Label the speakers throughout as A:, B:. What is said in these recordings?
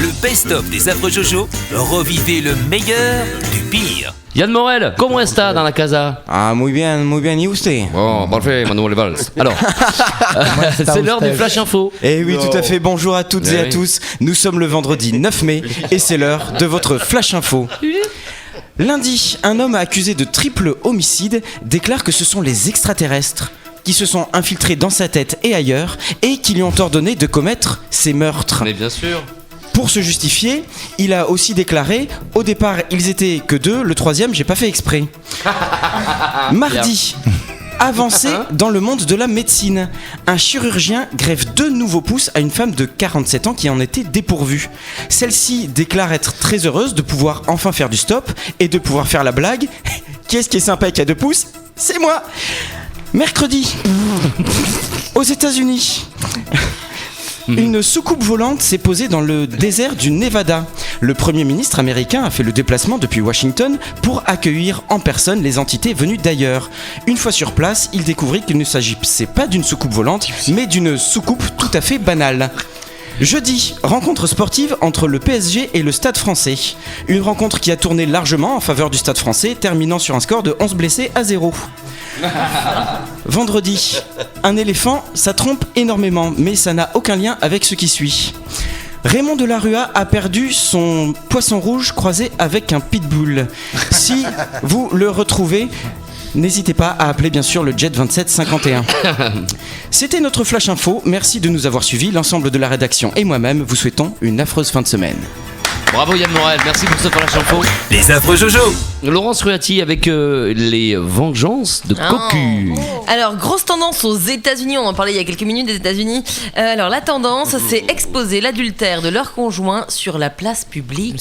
A: le best-of des affreux Jojo, revivez le meilleur du pire.
B: Yann Morel, ¿cómo está dans la casa?
C: Ah, muy bien, ¿y usted?
B: Bon, parfait, Manuel Valls. Alors, c'est l'heure du Flash Info.
C: Eh oui, tout à fait, bonjour à toutes et à tous. Nous sommes le vendredi 9 mai et c'est l'heure de votre Flash Info. Lundi, un homme accusé de triple homicide déclare que ce sont les extraterrestres qui se sont infiltrés dans sa tête et ailleurs et qui lui ont ordonné de commettre ces meurtres.
B: Mais bien sûr.
C: Pour se justifier, il a aussi déclaré « Au départ, ils étaient que 2, le troisième, j'ai pas fait exprès. » Mardi, avancé dans le monde de la médecine. Un chirurgien greffe 2 nouveaux pouces à une femme de 47 ans qui en était dépourvue. Celle-ci déclare être très heureuse de pouvoir enfin faire du stop et de pouvoir faire la blague « Qui est-ce qui est sympa et qui a 2 pouces ? C'est moi !» Mercredi, aux États-Unis. Une soucoupe volante s'est posée dans le désert du Nevada. Le Premier ministre américain a fait le déplacement depuis Washington pour accueillir en personne les entités venues d'ailleurs. Une fois sur place, il découvrit qu'il ne s'agissait pas d'une soucoupe volante, mais d'une soucoupe tout à fait banale. Jeudi, rencontre sportive entre le PSG et le Stade français. Une rencontre qui a tourné largement en faveur du Stade français, terminant sur un score de 11 blessés à 0. Vendredi, un éléphant, ça trompe énormément, mais ça n'a aucun lien avec ce qui suit. Raymond Delarue a perdu son poisson rouge croisé avec un pitbull. Si vous le retrouvez, n'hésitez pas à appeler bien sûr le Jet 2751. C'était notre Flash Info, merci de nous avoir suivis. L'ensemble de la rédaction et moi-même vous souhaitons une affreuse fin de semaine.
B: Bravo Yann Morel, merci pour ce Flash Info.
A: Les affreux Jojo.
B: Laurence Ruati avec les vengeances de Cocu.
D: Alors, grosse tendance aux États-Unis, on en parlait il y a quelques minutes des États-Unis. Alors, la tendance, c'est exposer l'adultère de leur conjoint sur la place publique.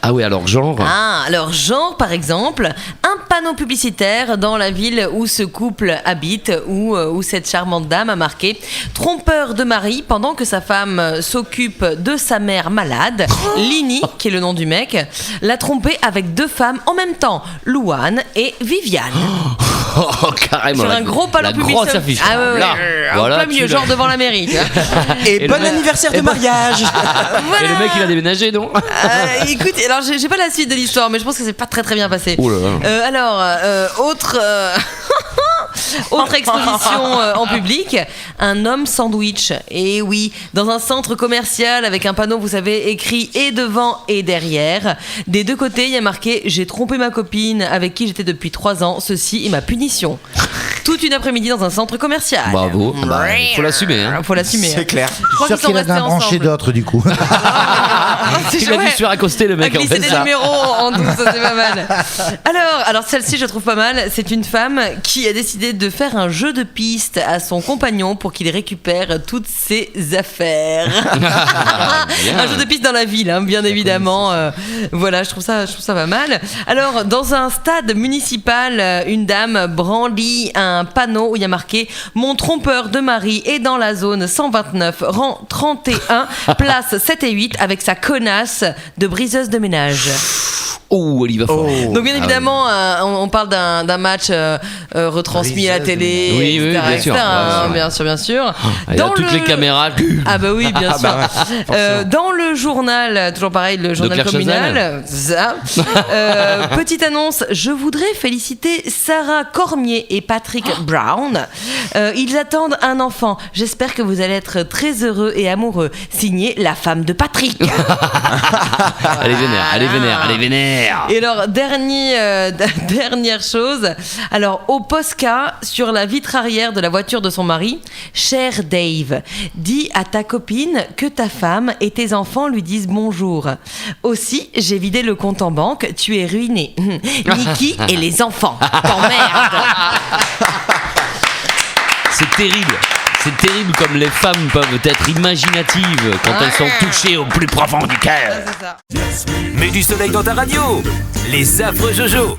B: Ah oui, alors genre.
D: Alors genre, par exemple, un panneau publicitaire dans la ville où ce couple habite, où cette charmante dame a marqué « Trompeur de mari pendant que sa femme s'occupe de sa mère malade ». Lini, qui est le nom du mec, l'a trompé avec 2 femmes en même temps, Louane et Viviane.
B: Oh, carrément.
D: Sur un gros panneau publicitaire.
B: Grosse affiche.
D: Ah ouais,
B: là,
D: en
B: voilà,
D: plein milieu, genre devant la mairie. Tu vois.
C: Et bon anniversaire de mariage.
D: Voilà.
B: Et le mec il a déménagé, non?
D: Écoute, alors j'ai pas la suite de l'histoire, mais je pense que c'est pas très très bien passé.
B: Oh là là.
D: Autre exposition en public, un homme sandwich. Et oui, dans un centre commercial avec un panneau, vous savez, écrit et devant et derrière. Des 2 côtés, il y a marqué « J'ai trompé ma copine avec qui j'étais depuis 3 ans. Ceci est ma punition. » Toute une après-midi dans un centre commercial.
B: Bravo. Faut l'assumer. Hein.
D: Faut l'assumer.
C: C'est clair.
D: Je crois
E: sûr
D: qu'ils sont
E: qu'il a
D: restés
E: d'un branché
D: ensemble.
E: d'autres du coup.
B: Il a dû se faire accoster le
D: À
B: mec en
D: glisser
B: fait
D: des
B: ça.
D: numéros en douce, ça c'est pas mal. Alors celle-ci je trouve pas mal. C'est une femme qui a décidé de faire un jeu de piste à son compagnon pour qu'il récupère toutes ses affaires. Un jeu de piste dans la ville, hein, bien évidemment. Voilà, je trouve ça pas mal. Alors dans un stade municipal, une dame brandit un panneau où il y a marqué « Mon trompeur de mari est dans la zone 129, rang 31, place 7 et 8 avec sa connasse de briseuse de ménage. »
B: Oh, elle y va fort.
D: Donc bien évidemment, on parle d'un match retransmis à la télé,
B: Oui, oui,
D: etc.,
B: bien sûr.
D: etc., bien sûr.
B: Il y a toutes les caméras.
D: Ah bah oui, bien sûr. Dans le journal, toujours pareil, le journal
B: Claire
D: communal. Ça. Petite annonce, je voudrais féliciter Sarah Cormier et Patrick Brown. Ils attendent un enfant. J'espère que vous allez être très heureux et amoureux. Signé la femme de Patrick.
B: Elle est vénère, elle est vénère, elle est vénère.
D: Et alors, dernière chose. Alors, au Posca, sur la vitre arrière de la voiture de son mari, cher Dave, dis à ta copine que ta femme et tes enfants lui disent bonjour. Aussi, j'ai vidé le compte en banque, tu es ruiné. Niki et les enfants. T'emmerdes.
B: C'est terrible. C'est terrible comme les femmes peuvent être imaginatives quand elles sont touchées au plus profond du cœur.
D: C'est ça.
A: Mets du soleil dans ta radio. Les affreux Jojo.